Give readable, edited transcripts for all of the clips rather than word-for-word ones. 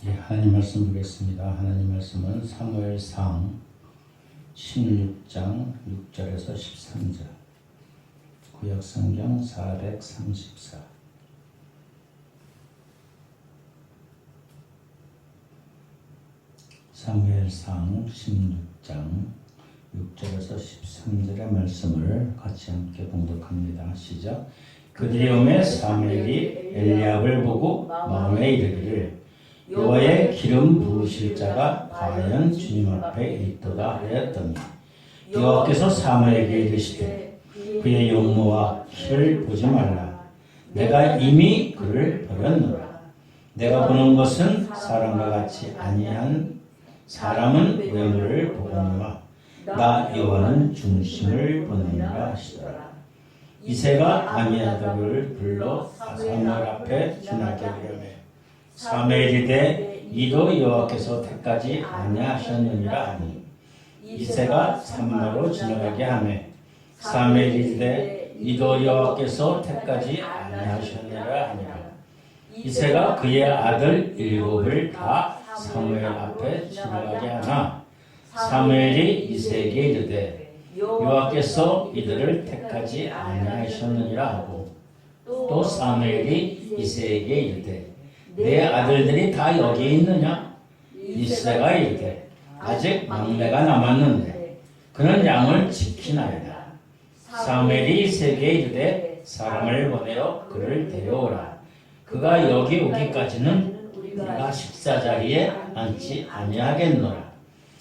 예, 하나님 말씀 보겠습니다. 하나님 말씀은 사무엘상 16장 6절에서 13절, 구약성경 434. 사무엘상 16장 6절에서 13절의 말씀을 같이 함께 봉독합니다. 시작. 그들이 오매 사무엘이 엘리압을 보고 마음에 이르기를 여호와의 기름 부으실 자가 과연 주님 앞에 있도다 하였더니 여호와께서 사무엘에게 이르시되 그의 용모와 키를 보지 말라. 내가 이미 그를 버렸노라. 내가 보는 것은 사람과 같이 아니한 사람은 외모를 보거니와 나 여호와는 중심을 보느니라 하시더라. 이새가 아미나답을 불러 사무엘 앞에 지나게 하려매 사무엘이 이르되 이도 여호와께서 택하지 아니하셨느니라 하니 이새가 산마로 지나가게 하매 사무엘이 이르되 이도 여호와께서 택하지 아니하셨느니라 하니라. 이새가 그의 아들 7을 다 사무엘 앞에 지나가게 하나 사무엘이 이새에게 이르되 여호와께서 이들을 택하지 아니하셨느니라 하고 또 사무엘이 이새에게 이르되 내 아들들이 다 여기 있느냐? 이새가 이르되 아직 막내가 남았는데 그는 양을 지키나이다. 사무엘이 이새에게 이르되 사람을 보내어 그를 데려오라. 그가 여기 오기까지는 우리가 식사 자리에 앉지 아니하겠노라.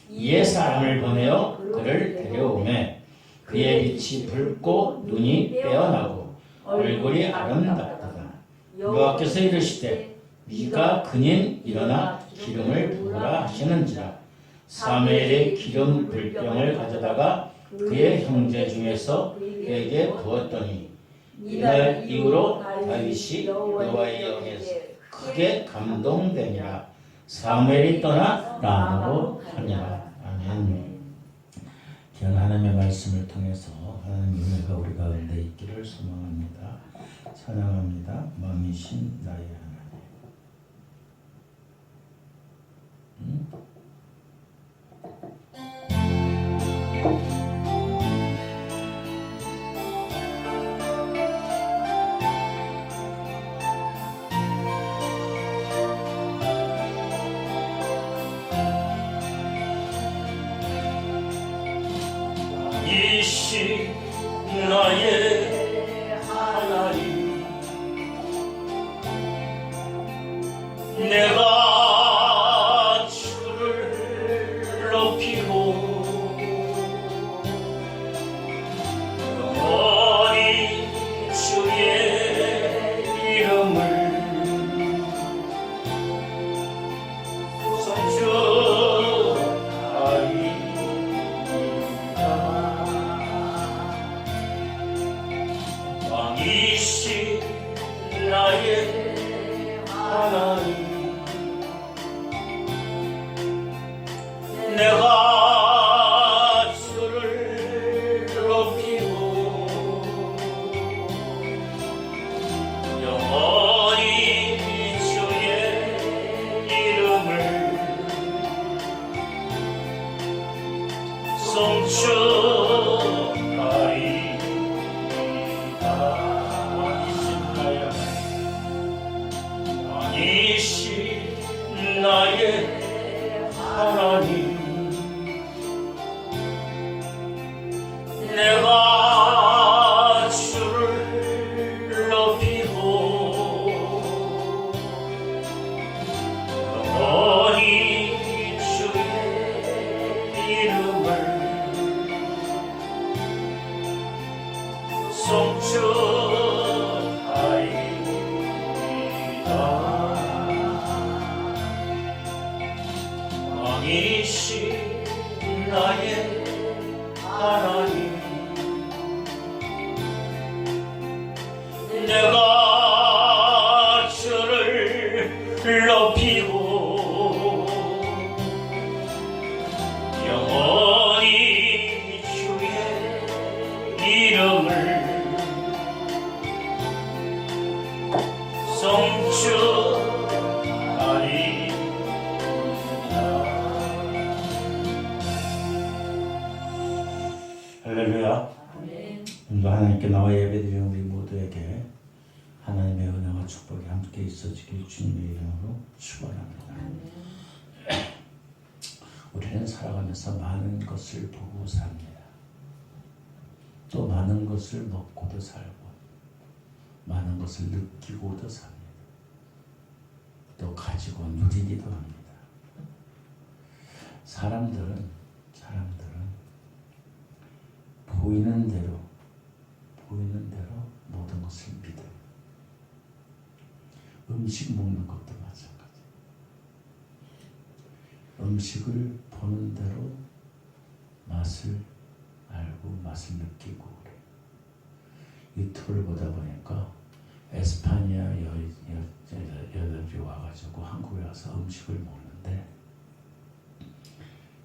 이에 사람을 보내어 그를 데려오매 그의 빛이 붉고 눈이 빼어나고 얼굴이 아름답도다. 여호와께서 이르시되 네가 그님 일어나 기름을 부으라 하시는지라. 사무엘이 기름 불병을 가져다가 그의 형제 중에서 그에게 부었더니 이날 이후로 다윗이 여호와의 영에서 크게 감동되니라. 사무엘이 떠나 람으로 가니라. 아멘. 귀한 하나님의 말씀을 통해서 하나님의 은혜가 우리 가운데 있기를 소망합니다. 찬양합니다. 왕이신 나의 하나님. 이시 나의 하나님, 내가 주를 높이고 영원히 주의 이름을 왕이신 나의 하나님, 내가 주를 높이고 영원히 주의 이름을 송축하리. 왕이신 나의 하나님, 내가 주를 높이고 영원히 주의 이름을 송축하리이다. 왕이신 나의 하나님, 내가 주를 높이고 영원히 주의 이름을 송축하리. 오늘도 하나님께 나와 예배드리는 우리 모두에게 하나님의 은혜와 축복이 함께 있어지길 주님의 이름으로 축원합니다. 우리는 살아가면서 많은 것을 보고 삽니다. 또 많은 것을 먹고도 살고 많은 것을 느끼고도 삽니다. 또 가지고 누리기도 합니다. 사람들은 보이는 대로 모든 것을 믿어요. 음식 먹는 것도 마찬가지. 음식을 보는 대로 맛을 알고 맛을 느끼고 그래요. 유튜브를 보다 보니까 에스파니아 여자들이 와가지고 한국에 와서 음식을 먹는데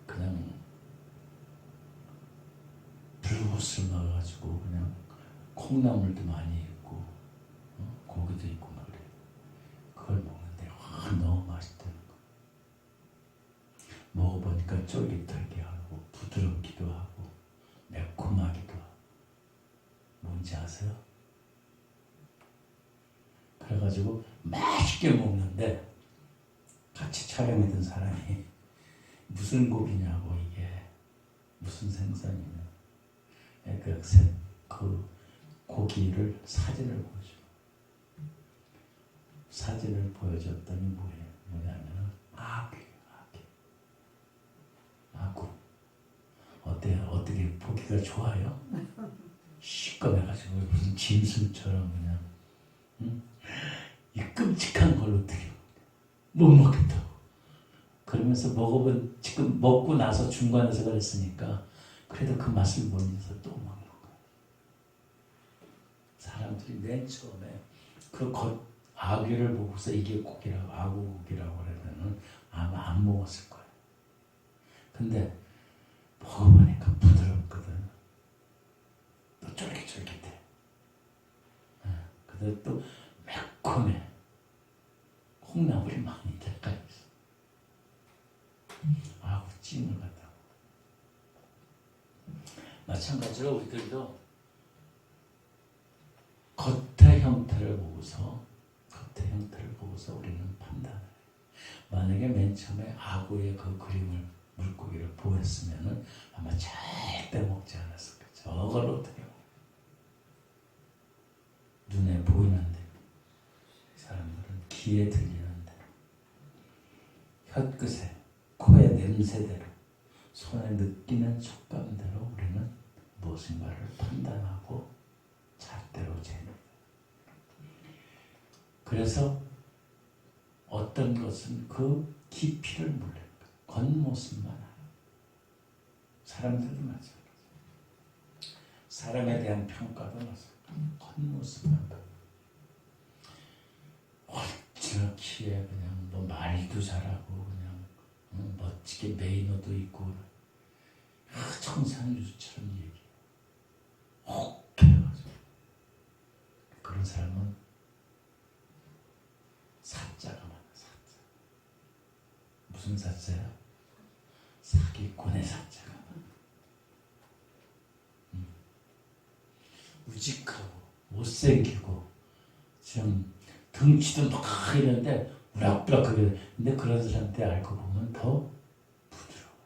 그냥 불국수를 넣어가지고 그냥 콩나물도 많이 있고 고기도 있고 막 그래. 그걸 먹는데 너무 맛있다는 거. 먹어보니까 쫄깃하게 하고 부드럽기도 하고 매콤하기도 하고. 뭔지 아세요? 그래가지고 맛있게 먹는데 같이 촬영했던 사람이 무슨 고기냐고 이게 무슨 생선이냐. 그 고기를 사진을 보여줬더니 뭐냐면 아구. 어때요? 어떻게 보기가 좋아요? 시꺼매가지고 무슨 짐승처럼 그냥 이 끔찍한 걸 어떻게 못 먹겠다고. 그러면서 지금 먹고 나서 중간에서 그랬으니까 그래도 그 맛을 모르면서 또 먹는 거예요. 사람들이 맨 처음에 그 아귀를 보고서 이게 고기라고 아구고기라고 그러면은 아마 안 먹었을 거예요. 근데 먹어보니까 부드럽거든. 또 쫄깃쫄깃해. 근데 또 매콤해. 콩나물이 많이 들어가 있어. 아구찜을 갖다가. 마찬가지로 우리들도 겉의 형태를 보고서 우리는 판단해요. 만약에 맨 처음에 아구의 그 그림을 물고기를 보였으면은 아마 절대 먹지 않았을 거예요. 저걸 어떻게 먹어요? 눈에 보이는데, 사람들은 귀에 들리는데, 혀끝에, 코의 냄새대로, 손에 느끼는 촉감대로 우리는 무엇인가를 판단하고 잣대로 잽니다. 그래서 어떤 것은 그 깊이를 몰라요. 겉모습만 알아요. 사람들도 마찬가지예요. 사람에 대한 평가도 마찬가지예요. 겉모습만 봐요. 얼마나 키에 그냥 뭐 말도 잘하고 그냥 멋지게 매너도 있고 청산유수처럼 얘기해요. 혹해가지고 그런 사람은 사자가 많아. 사자. 무슨 사자야? 사기꾼의 사자가 많아. 우직하고 못생기고 좀 등치도 막 이런데 우락부락하게. 근데 그런 사람한테 알고 보면 더 부드러워요.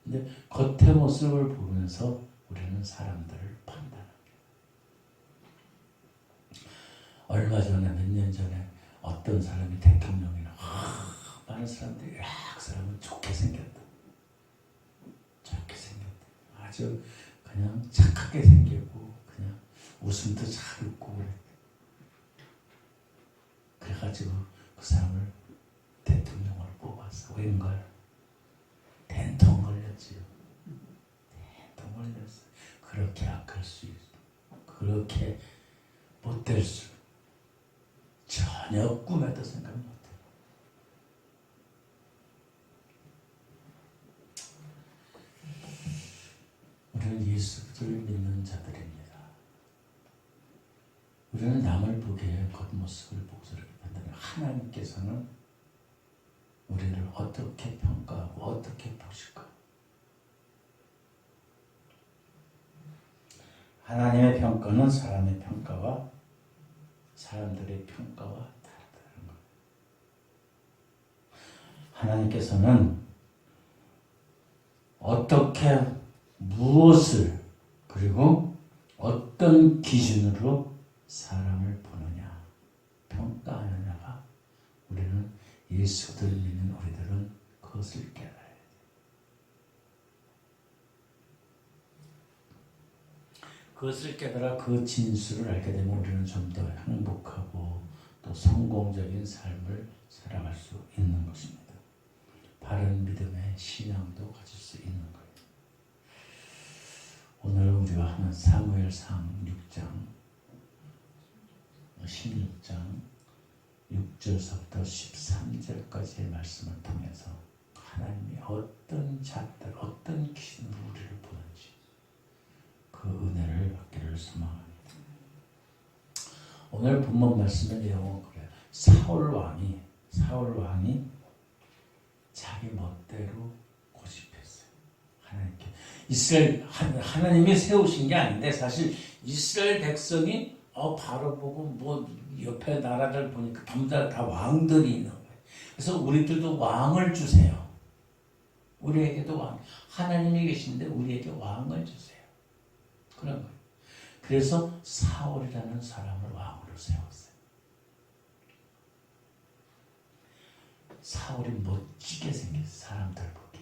근데 겉의 모습을 보면서 우리는 사람들을 판단합니다. 얼마 전에 몇 년 전에 어떤 사람이 대통령이나 많은 사람들이 그 사람은 좋게 생겼다. 아주 그냥 착하게 생기고 그냥 웃음도 잘 웃고 그랬다. 그래가지고 그 사람을 대통령으로 뽑았어. 웬걸? 된통 걸렸지요. 된통 걸렸어. 그렇게 악할 수 있어. 그렇게 못될 수 전혀 꿈에도 생각 못해. 우리는 예수를 믿는 자들입니다. 우리는 남을 보기에 겉모습을 보고서 이렇게 판단해요. 하나님께서는 우리를 어떻게 평가하고 어떻게 보실까? 하나님의 평가는 사람의 평가와 사람들의 평가와 다르다는 거예요. 하나님께서는 어떻게 무엇을 그리고 어떤 기준으로 사람을 보느냐 평가하느냐가 우리는 예수를 믿는 우리들은 그것을 깨달아야 돼. 그것을 깨달아 그 진수를 알게 되면 우리는 좀 더 행복하고 또 성공적인 삶을 살아갈 수 있는 것입니다. 바른 믿음의 신앙도 가질 수 있는 거예요. 오늘 우리가 하는 사무엘상 6장 16장 6절서부터 13절까지의 말씀을 통해서 하나님이 어떤 잣들, 어떤 기준으로 우리를 보는지 그 은혜를 받기를 소망합니다. 오늘 본문 말씀의 내용은 그래요. 사울 왕이 자기 멋대로 고집했어요. 하나님께 이스라엘 하나님이 세우신 게 아닌데 사실 이스라엘 백성이 바로 보고 뭐 옆에 나라를 보니까 전부 다 왕들이 있는 거예요. 그래서 우리들도 왕을 주세요. 우리에게도 왕. 하나님이 계신데 우리에게 왕을 주세요. 그런 거예요. 그래서 사울이라는 사람을 왕으로 세웠어요. 사울이 멋지게 생겼어요. 사람들 보기에.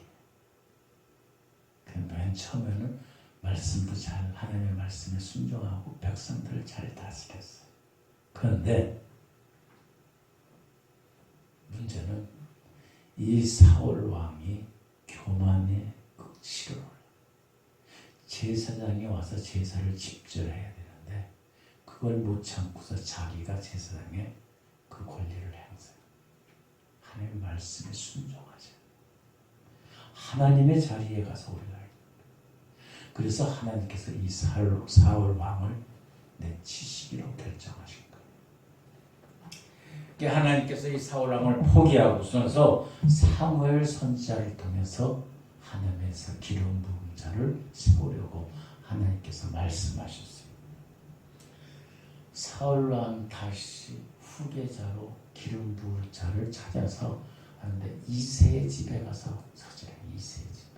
맨 처음에는 말씀도 잘 하나님의 말씀에 순종하고 백성들을 잘 다스렸어요. 그런데 문제는 이 사울 왕이 교만의 극치로 제사장이 와서 제사를 집절해야 되는데 그걸 못 참고서 자기가 제사장의 그 권리를 행사해요. 하나님의 말씀에 순종하죠. 하나님의 자리에 가서 올라요. 그래서 하나님께서 이 사울 왕을 내치시기로 결정하신 거예요. 하나님께서 이 사울 왕을 포기하고서 사무엘 선지자를 통해서 하나님께서 기름 부은 자를 세우려고 하나님께서 말씀하셨어요. 사울 왕 다시 후계자로 기름 부을 자를 찾아서 하는데 이새의 집에 가서 서지라. 이새의 집.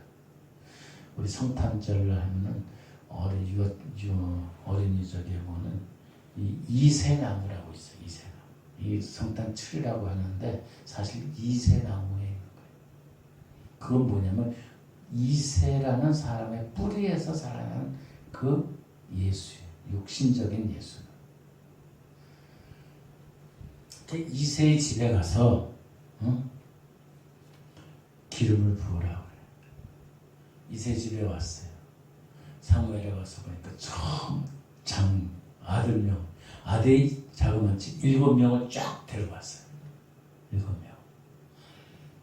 우리 성탄절을 하면은 어린이적에 보면 이 이새나무라고 있어요. 이새나무. 이 성탄철이라고 하는데 사실 이새나무에 있는 거예요. 그건 뭐냐면 이새라는 사람의 뿌리에서 살아나는 그 예수예요. 육신적인 예수. 이새의 집에 가서 기름을 부으라고 그래요. 이새 집에 왔어요. 사무엘에 와서 보니까 아들이 자그마치 7명을 쫙 데려왔어요. 7명.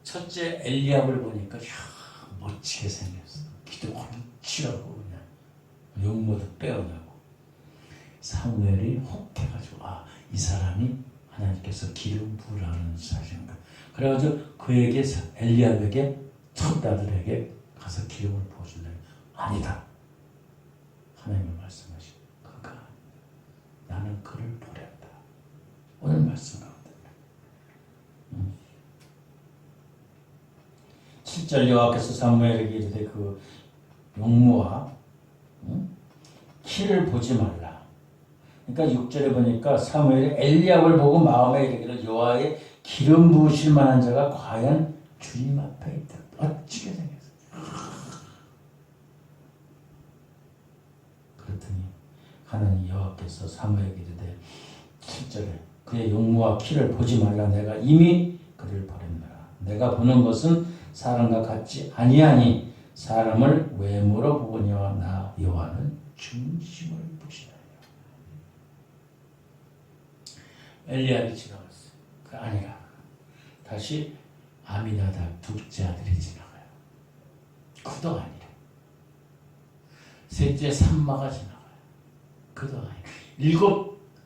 첫째 엘리압을 보니까 멋지게 생겼어. 기도 훤칠하고 그냥 용모도 빼어나고. 사무엘이 혹해가지고 이 사람이 하나님께서 기름 부으라는 사실인가. 그래가지고 그에게 엘리압에게 첫 아들에게 가서 기름을 부어줄래? 아니다. 하나님이 말씀하신 그가 나는 그를 보냈다. 오늘 말씀 가운데 7절 여호와께서 사무엘에게 이르되 그 용모와 키를 보지 말라. 그러니까 6절에 보니까 사무엘이 엘리압을 보고 마음에 이르기를 여호와의 기름 부으실 만한 자가 과연 주님 앞에 있다. 멋지게 생겼어요. 그랬더니 하나님 여호와께서 사무엘에게 이르되 7절에 그의 용모와 키를 보지 말라. 내가 이미 그를 버렸노라. 내가 보는 것은 사람과 같지 아니하니 사람을 외모로 보거니와 나 여호와는 중심을 보시나니. 엘리압이 지나갔어요. 그 아니라 다시 아미나답 둘째 아들이 지나가요. 그도 아니라 셋째 삼마가 지나가요. 그도 아니라 7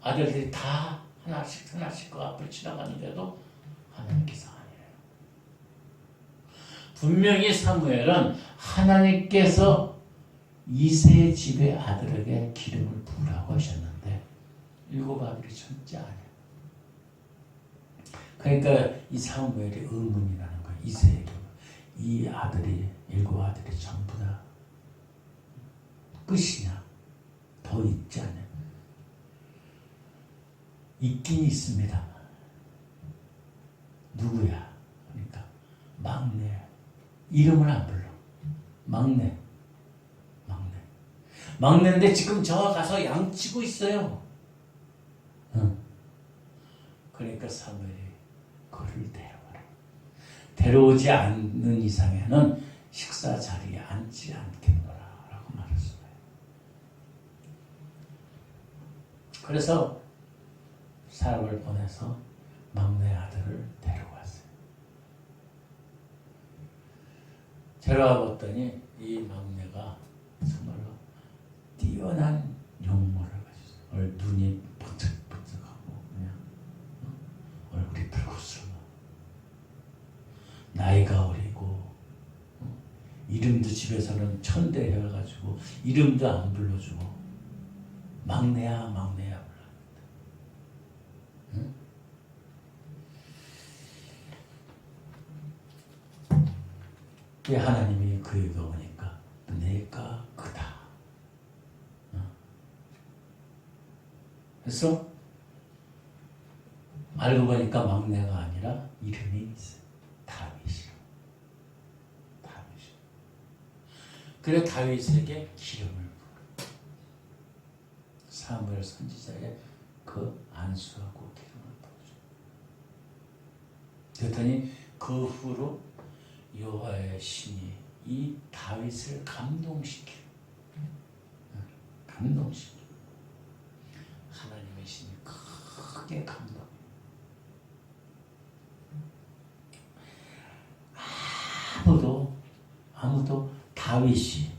아들들이 다 하나씩 그 앞을 지나가는데도 하나님께서 아니래요. 분명히 사무엘은 하나님께서 이새의 집의 아들에게 기름을 부으라고 하셨는데 7 아들이 첫째 아니야. 그러니까 이 사무엘이 의문이라는 거야. 이새에게 이 아들이 7 아들이 전부 다 끝이냐? 더 있지 않냐? 있긴 있습니다. 누구야? 그러니까 막내. 이름을 안 불러. 막내인데 지금 저 가서 양치고 있어요. 그러니까 사무엘이 그를 데려가라. 데려오지 않는 이상에는 식사 자리에 앉지 않겠노라 라고 말했어요. 그래서 사람을 보내서 막내 아들을 데려왔어요. 데려와 봤더니 이 막내가 정말로 뛰어난 용모를 가졌어요. 눈이 번쩍번쩍하고 그냥 얼굴이 붉었어요. 나이가 어리고 이름도 집에서는 천대해가지고 이름도 안 불러주고 막내야 불렀는데 왜 하나님이 그에게 오니까 내가 그다. 그래서 알고 보니까 막내가 아니라 이름이 있어요. 다윗이요. 그래 다윗에게 기름을 부어. 사무엘 선지자의 그 안수하고 기름을 부어줘. 그랬더니 그 후로 여호와의 신이 이 다윗을 감동시켜. 하나님의 신이 크게 감동. 아무도 다윗이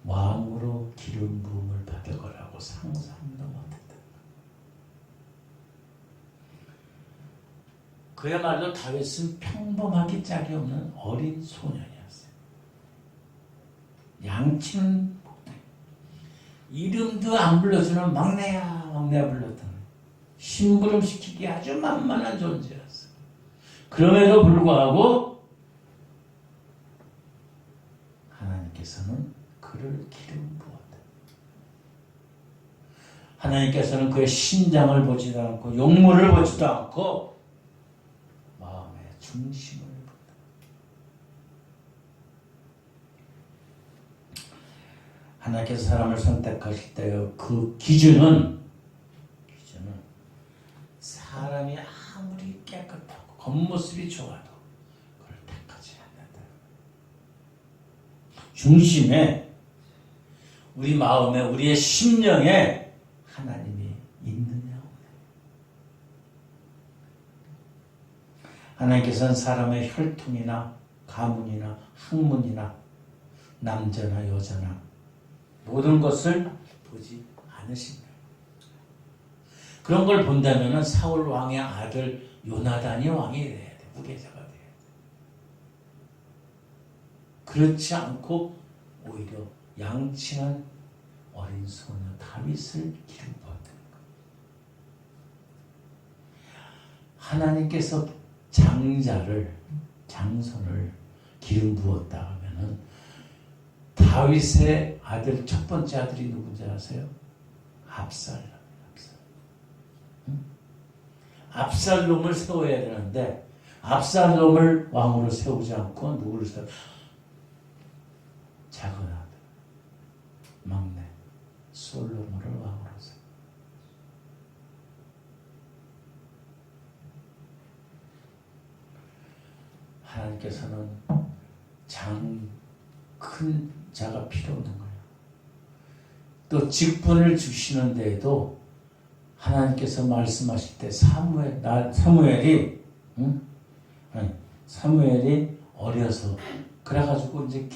왕으로 기름 부음을 받을 거라고 상상도 못했다. 그야말로 다윗은 평범하기 짝이 없는 어린 소년이었어요. 양치는 못해. 이름도 안 불러주는 막내야 불렀던 심부름 시키기 아주 만만한 존재였어요. 그럼에도 불구하고 하나님께서는 그를 기름 부었다. 하나님께서는 그의 신장을 보지도 않고 용모를 보지도 않고 마음의 중심을 본다. 하나님께서 사람을 선택하실 때 그 기준은 사람이 아무리 깨끗하고 겉모습이 좋아도 그걸 택하지 않는다. 중심에 우리 마음에 우리의 심령에 하나님이 있느냐 없느냐. 하나님께서는 사람의 혈통이나 가문이나 학문이나 남자나 여자나 모든 것을 보지 않으십니다. 그런 걸 본다면 사울 왕의 아들 요나단이 왕이 돼야 돼. 후계자가 돼야 돼. 그렇지 않고 오히려 양친한 어린 소녀 다윗을 기름 부었다는 것. 하나님께서 장손을 기름 부었다 하면은 다윗의 아들 첫 번째 아들이 누군지 아세요? 압살롬을 세워야 되는데 압살롬을 왕으로 세우지 않고 누구를 세워? 작은 아들 막내 솔로몬을 왕으로 세워. 하나님께서는 큰 자가 필요 없는 거예요. 또 직분을 주시는 데에도 하나님께서 말씀하실 때 사무엘이 어려서 그래가지고 이제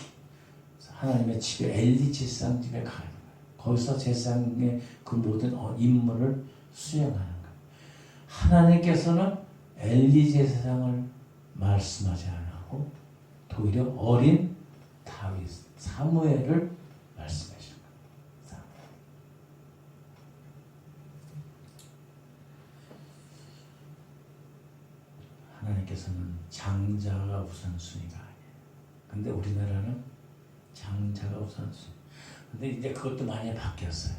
하나님의 집에 엘리 제사장 집에 가는 거예요. 거기서 제사장의 그 모든 임무를 수행하는 거예요. 하나님께서는 엘리 제사장을 말씀하지 않고 오히려 어린 다윗 사무엘을 말씀하시는 겁니다. 하나님께서는 장자가 우선순위가 아니에요. 근데 우리나라는 장자가 우선순위. 근데 이제 그것도 많이 바뀌었어요.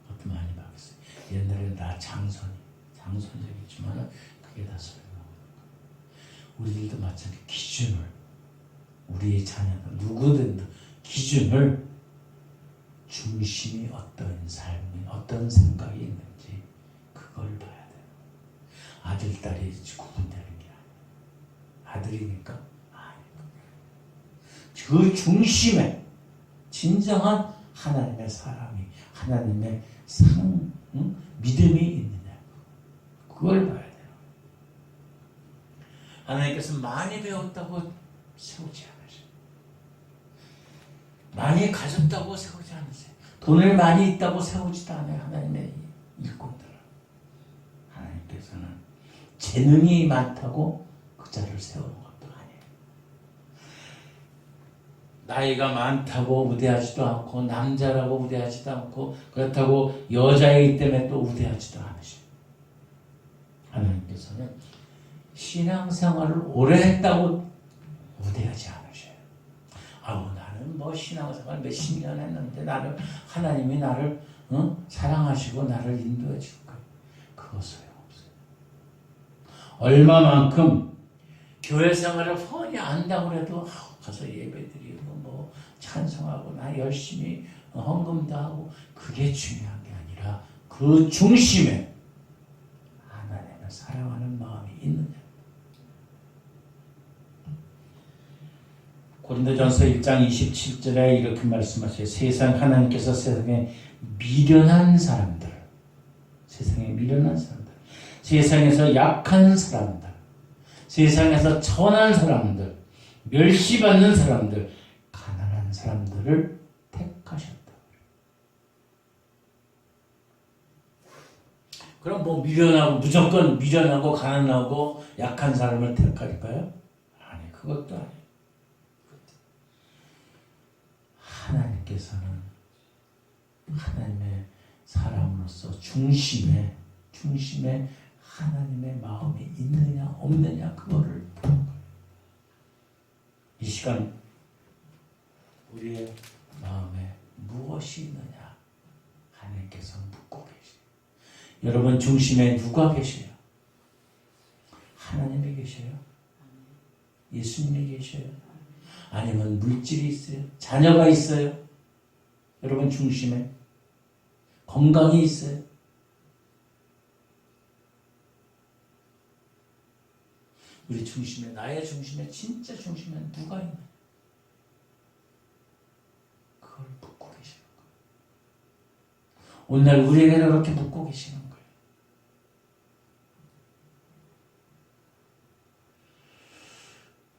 그것도 많이 바뀌었어요. 옛날에는 다 장선적이지만 그게 다 소용없는 거예요. 우리들도 마찬가지 기준을, 우리의 자녀들 누구든 기준을, 중심이 어떤 삶이, 어떤 생각이 있는지 그걸 봐야 돼요. 아들, 딸이 구분되는 게 아니에요. 아들이니까 아니고. 그 중심에 진정한 하나님의 사람이, 하나님의 믿음이 있느냐, 그걸 봐야 돼요. 하나님께서 많이 배웠다고 세우지 않으세요. 많이 가졌다고 세우지 않으세요. 돈을 많이 있다고 세우지도 않아요. 하나님의 일꾼들을. 하나님께서는 재능이 많다고 그 자를 세우는 것도 아니에요. 나이가 많다고 우대하지도 않고, 남자라고 우대하지도 않고, 그렇다고 여자이기 때문에 또 우대하지도 않으셔요. 하나님께서는 신앙생활을 오래 했다고 우대하지 않으셔요. 나는 뭐 신앙생활 몇십 년 했는데 나를, 하나님이 나를 사랑하시고 나를 인도해 줄 거예요. 그거 소용없어요. 얼마만큼 교회 생활을 훤히 안다고 해도 가서 예배드리고 뭐 찬송하고 나 열심히 헌금도 하고, 그게 중요한 게 아니라 그 중심에 하나님을 사랑하는 마음이 있느냐. 고린도전서 1장 27절에 이렇게 말씀하셔요. 세상, 하나님께서 세상에 미련한 사람들, 세상에서 약한 사람들, 세상에서 천한 사람들, 멸시받는 사람들, 가난한 사람들을 택하셨다. 그럼 뭐 무조건 미련하고 가난하고 약한 사람을 택할까요? 아니, 그것도 아니에요. 하나님께서는 하나님의 사람으로서 중심에 하나님의 마음이 있느냐 없느냐, 그거를 보는 거예요. 이 시간 우리의 마음에 무엇이 있느냐 하나님께서 묻고 계세요. 여러분 중심에 누가 계세요? 하나님이 계세요? 예수님이 계세요? 아니면 물질이 있어요? 자녀가 있어요? 여러분 중심에 건강이 있어요? 우리 중심에, 나의 중심에, 진짜 중심에 누가 있나? 그걸 묻고 계시는 거예요. 오늘 우리에게 그렇게 묻고 계시는 거예요.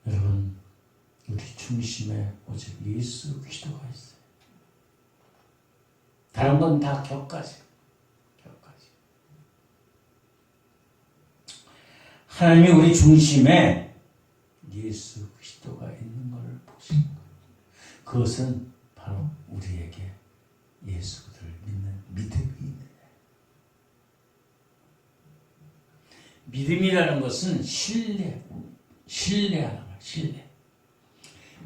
여러분, 우리 중심에 오직 예수 그리스도가 있어요. 다른 건 다 격가지. 하나님이 우리 중심에 예수 그리스도가 있는 것을 보시는 거예요. 그것은 바로 우리에게 예수를 믿는 믿음이 있는 거예요. 믿음이라는 것은 신뢰하는 거예요. 신뢰.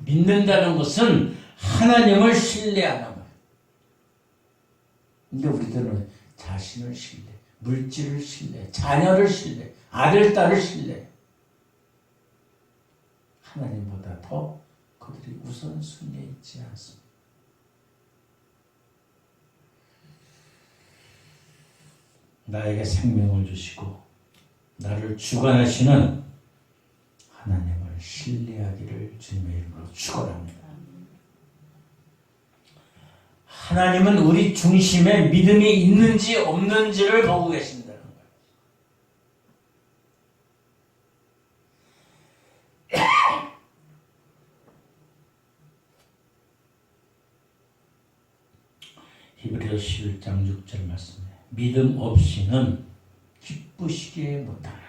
믿는다는 것은 하나님을 신뢰하는 거예요. 근데 우리들은 자신을 신뢰, 물질을 신뢰, 자녀를 신뢰, 아들, 딸을 신뢰. 하나님보다 더 그들이 우선순위에 있지 않습니다. 나에게 생명을 주시고 나를 주관하시는 하나님을 신뢰하기를 주님의 이름으로 축원합니다. 하나님은 우리 중심에 믿음이 있는지 없는지를 보고 계신다는 거예요. 히브리서 11장 6절 말씀에 믿음 없이는 기쁘시게 못하나니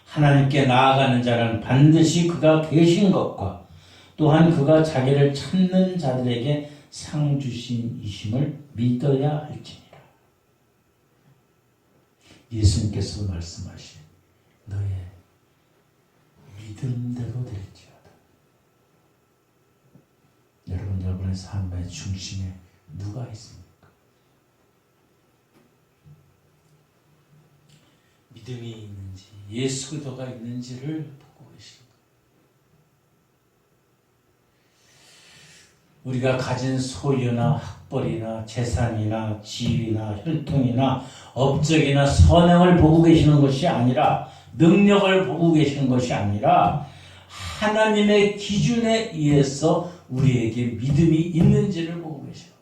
하나님께 나아가는 자는 반드시 그가 계신 것과 또한 그가 자기를 찾는 자들에게 상 주신 이심을 믿어야 할지니라. 예수님께서 말씀하신 너의 믿음대로 될지어다. 여러분, 여러분의 삶의 중심에 누가 있습니까? 믿음이 있는지, 예수 그리스도가 있는지를 보고 계십니다. 우리가 가진 소유나 학벌이나 재산이나 지위나 혈통이나 업적이나 선행을 보고 계시는 것이 아니라, 능력을 보고 계시는 것이 아니라 하나님의 기준에 의해서 우리에게 믿음이 있는지를 보고 계시는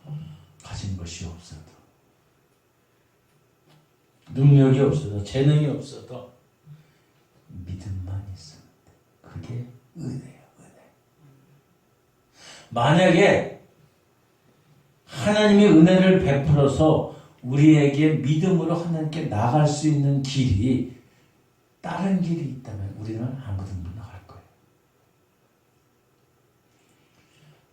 거예요. 가진 것이 없어도, 능력이 없어도, 재능이 없어도 믿음만 있으면 돼. 그게 은혜예요, 은혜. 만약에 하나님의 은혜를 베풀어서 우리에게 믿음으로 하나님께 나갈 수 있는 길이 다른 길이 있다면 우리는 아무도 못 나갈 거예요.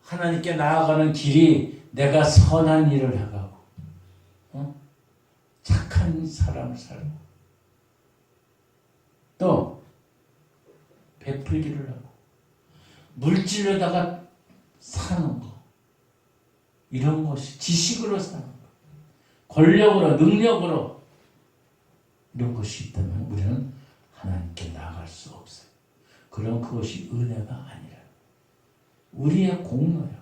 하나님께 나아가는 길이 내가 선한 일을 해가고 착한 사람을 살고 또 베풀기를 하고 물질로다가 사는 거, 이런 것이 지식으로 사는 것, 권력으로, 능력으로 이런 것이 있다면 우리는 하나님께 나아갈 수 없어요. 그럼 그것이 은혜가 아니라 우리의 공로예요.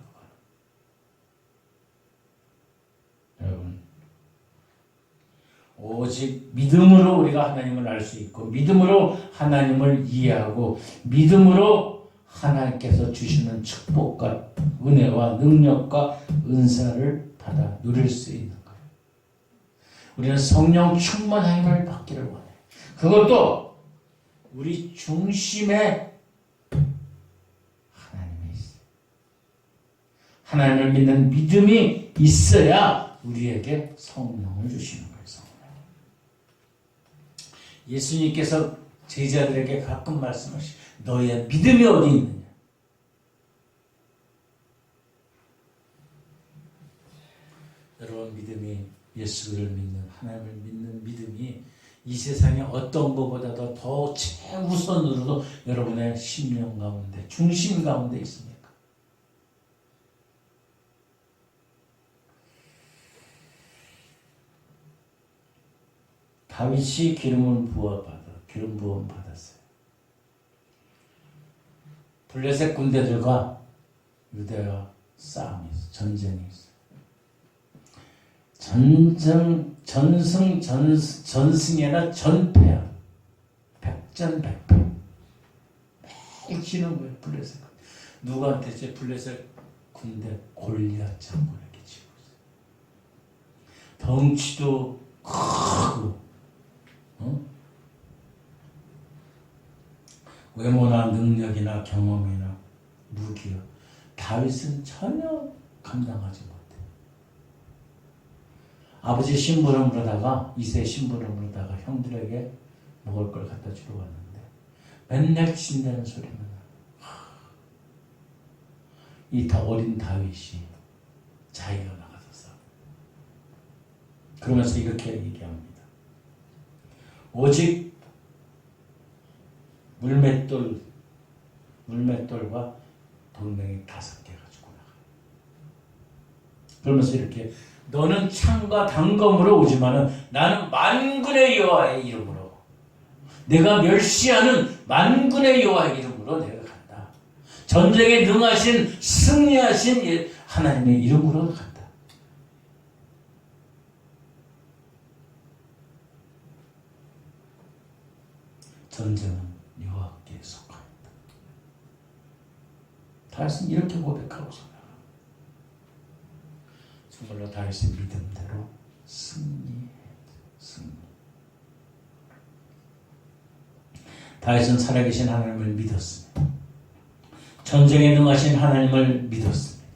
여러분, 오직 믿음으로 우리가 하나님을 알 수 있고, 믿음으로 하나님을 이해하고, 믿음으로 하나님께서 주시는 축복과 은혜와 능력과 은사를 받아 누릴 수 있는 거예요. 우리는 성령 충만함을 받기를 원해요. 그것도 우리 중심에 하나님이 있어요. 하나님을 믿는 믿음이 있어야 우리에게 성령을 주시는 거예요. 성령. 예수님께서 제자들에게 가끔 말씀하시죠. 너의 믿음이 어디 있느냐? 여러분, 믿음이, 예수를 믿는, 하나님을 믿는 믿음이 이 세상의 어떤 것보다도 더 최우선으로도 여러분의 심령 가운데, 중심 가운데 있습니까? 다윗이 기름 부음 받았어요. 블레셋 군대들과 유대와 싸움이 있어요. 전쟁이 있어요. 전승이나 전패야. 백전백패. 매일 지는 거예요, 블레셋. 누구한테 제 블레셋 군대 골리앗 장군에게 지고 있어요. 덩치도 크고, 외모나 능력이나 경험이나 무기요, 다윗은 전혀 감당하지 못해요. 아버지 심부름으로다가, 이세 심부름으로다가 형들에게 먹을 걸 갖다 주러 왔는데 맨날 친다는 소리만 이 어린 다윗이 자기가 나가서 싸워. 그러면서 이렇게 얘기합니다. 오직 물맷돌과 돌멩이 5개 가지고 나가. 그러면서 이렇게, 너는 창과 단검으로 오지만은 나는 만군의 여호와의 이름으로, 내가 멸시하는 만군의 여호와의 이름으로 내가 간다. 전쟁에 능하신, 승리하신 하나님의 이름으로 간다. 전쟁은 여호와께 속합니다. 다윗은 이렇게 고백하고 살아갑니다. 정말로 다윗의 믿음대로 승리. 다윗은 살아계신 하나님을 믿었습니다. 전쟁에 능하신 하나님을 믿었습니다.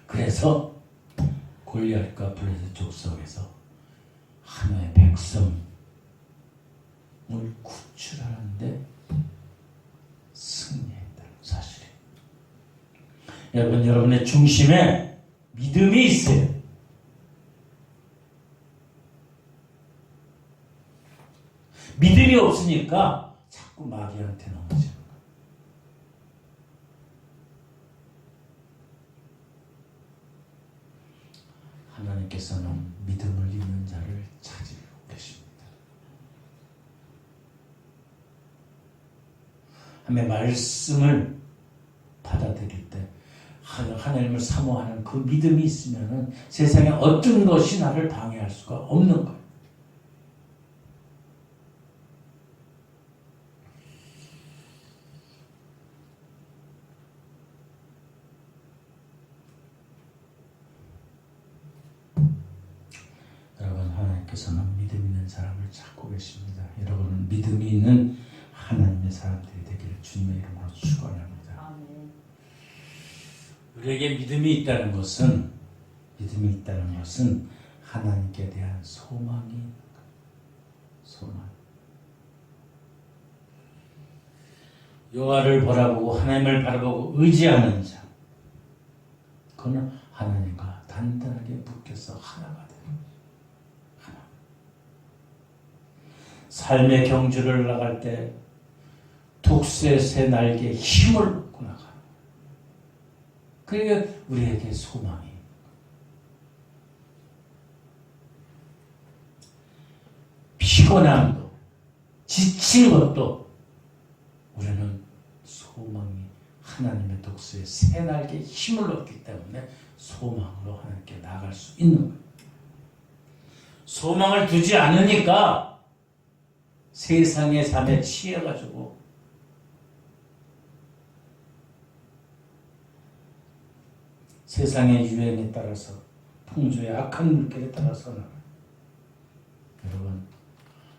그래서 골리앗과 블레셋 족속에서 하나의 백성 구출하는데 승리했다는 사실이에요. 여러분, 여러분의 중심에 믿음이 있어요. 믿음이 없으니까 자꾸 마귀한테 넘어지는 거예요. 하나님께서는 믿음을 있는 자를 찾으고 계십니다. 하나님의 말씀을 받아들일 때 하나님을 사모하는 그 믿음이 있으면 세상에 어떤 것이 나를 방해할 수가 없는 거예요. 여러분, 하나님께서는 믿음 있는 사람을 찾고 계십니다. 여러분은 믿음이 있는 하나님의 사람들이 되기를 주님의 이름으로 축원합니다. 우리에게 믿음이 있다는 것은 하나님께 대한 소망이 있는 거예요. 소망. 여호와를 바라보고 하나님을 바라보고 의지하는 자, 그는 하나님과 단단하게 묶여서 하나가 돼요. 하나. 삶의 경주를 나갈 때 독수의 새 날개에 힘을 얻고 나가는 거예요. 그러니까 우리에게 소망이, 피곤함도 지친 것도 우리는 소망이 하나님의 독수의 새 날개에 힘을 얻기 때문에 소망으로 하나님께 나갈 수 있는 거예요. 소망을 두지 않으니까 세상의 삶에 취해가지고 세상의 유행에 따라서 풍조의 악한 물결에 따라서 나가요. 여러분,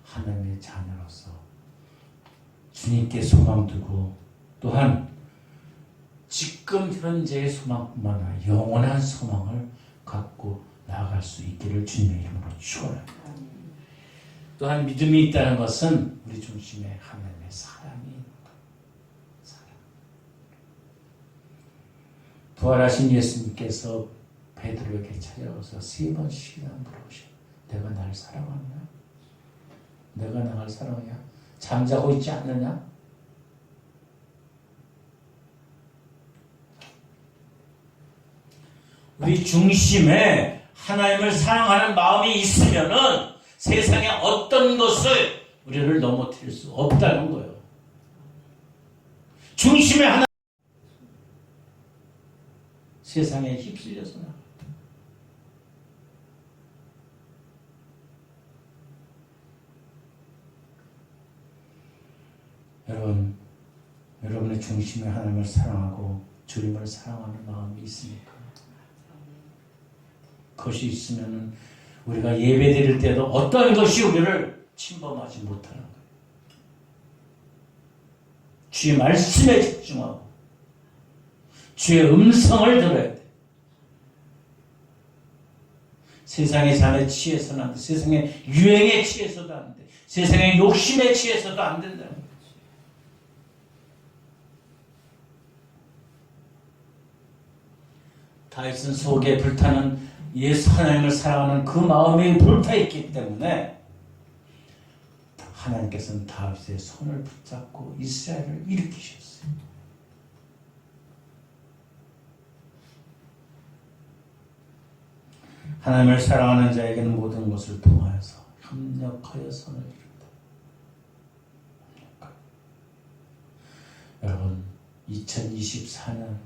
하나님의 자녀로서 주님께 소망 두고 또한 지금 현재의 소망뿐만 아니라 영원한 소망을 갖고 나아갈 수 있기를 주님의 이름으로 축원합니다. 또한 믿음이 있다는 것은 우리 중심에 하나님의 사랑이 있는 것. 사랑. 부활하신 예수님께서 베드로에게 찾아와서 3번씩이나 물어보셔. 내가 날 사랑하느냐? 내가 나를 사랑하냐? 잠자고 있지 않느냐? 우리 중심에 하나님을 사랑하는 마음이 있으면은 세상에 어떤 것을 우리를 넘어뜨릴 수 없다는 거예요. 중심에 하나, 세상에 휩쓸려서 나. 여러분, 여러분의 중심에 하나님을 사랑하고 주님을 사랑하는 마음이 있습니까? 그것이 있으면 우리가 예배 드릴 때도 어떤 것이 우리를 침범하지 못하는 거예요. 주의 말씀에 집중하고 주의 음성을 들어야 돼. 세상의 잠에 취해서는 안 돼. 세상의 유행에 취해서도 안 돼. 세상의 욕심에 취해서도 안 된다는 거예요. 다윗은 속에 불타는 예수 하나님을 사랑하는 그 마음이 불타있기 때문에 하나님께서는 다윗의 손을 붙잡고 이스라엘을 일으키셨어요. 하나님을 사랑하는 자에게는 모든 것을 통하여서 협력하여 선을 이룬다. 여러분, 2024년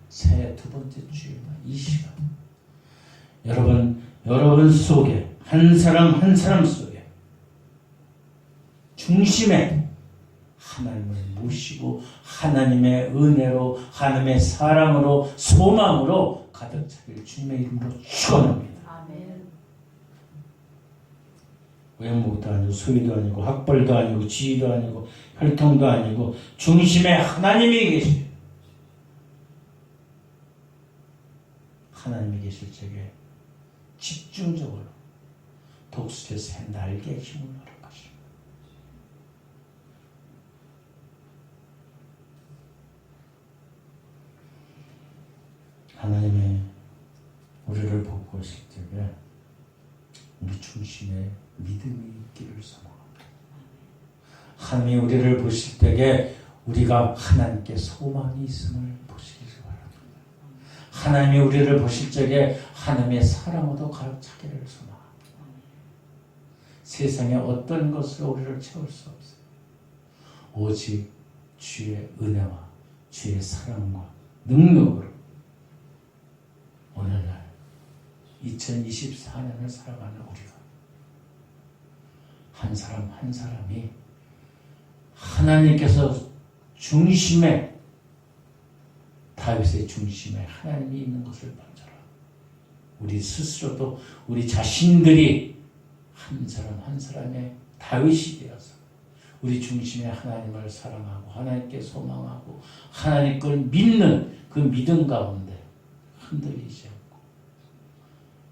새해 2번째 주일 이 시간, 여러분 속에 한 사람 한 사람 속에 중심에 하나님을 모시고 하나님의 은혜로 하나님의 사랑으로 소망으로 가득 차길 주님의 이름으로 축원합니다. 아멘. 외모도 아니고 소유도 아니고 학벌도 아니고 지위도 아니고 혈통도 아니고 중심에 하나님이 계시요. 하나님이 계실 적에 집중적으로 독수리의 새 날개에 힘을 얻을 것입니다. 하나님의 우리를 보고 오실 적에 우리 중심에 믿음이 있기를 소망합니다. 하나님이 우리를 보실 때에 우리가 하나님께 소망이 있음을 보시기를 바랍니다. 하나님이 우리를 보실 적에 하나님의 사랑으로 가득 차기를 소망합니다. 세상에 어떤 것으로 우리를 채울 수 없어요. 오직 주의 은혜와 주의 사랑과 능력으로 오늘날 2024년을 살아가는 우리가 한 사람 한 사람이 하나님께서 중심에, 다윗의 중심에 하나님이 있는 것을 본처럼 우리 스스로도 우리 자신들이 한 사람 한 사람의 다윗이 되어서 우리 중심에 하나님을 사랑하고 하나님께 소망하고 하나님 걸 믿는 그 믿음 가운데 흔들리지 않고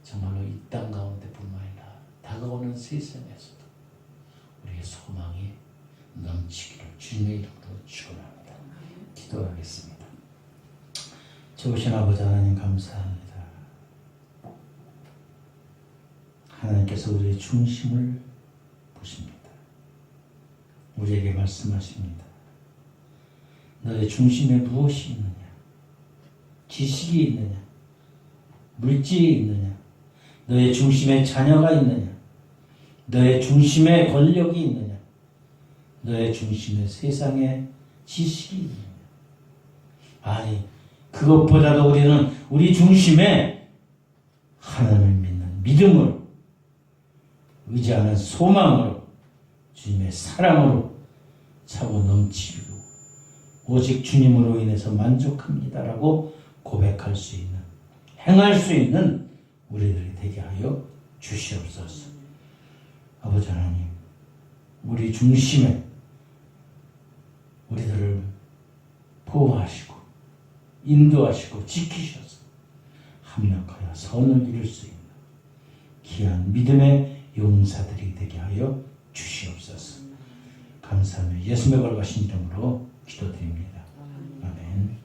정말로 이 땅 가운데뿐만 아니라 다가오는 세상에서도 우리의 소망이 넘치기를 주님의 이름으로 축원합니다. 기도하겠습니다. 좋으신 아버지 하나님 감사합니다. 하나님께서 우리의 중심을 보십니다. 우리에게 말씀하십니다. 너의 중심에 무엇이 있느냐? 지식이 있느냐? 물질이 있느냐? 너의 중심에 자녀가 있느냐? 너의 중심에 권력이 있느냐? 너의 중심에 세상에 지식이 있느냐? 아니, 그것보다도 우리는 우리 중심에 하나님을 믿는 믿음으로, 의지하는 소망으로, 주님의 사랑으로 차고 넘치고 오직 주님으로 인해서 만족합니다라고 고백할 수 있는, 행할 수 있는 우리들이 되게 하여 주시옵소서. 아버지 하나님, 우리 중심에 우리들을 보호하시고 인도하시고 지키셔서 합력하여 선을 이룰 수 있는 귀한 믿음의 용사들이 되게 하여 주시옵소서. 감사하며 예수님의 걸어가신 이름으로 기도드립니다. 아멘.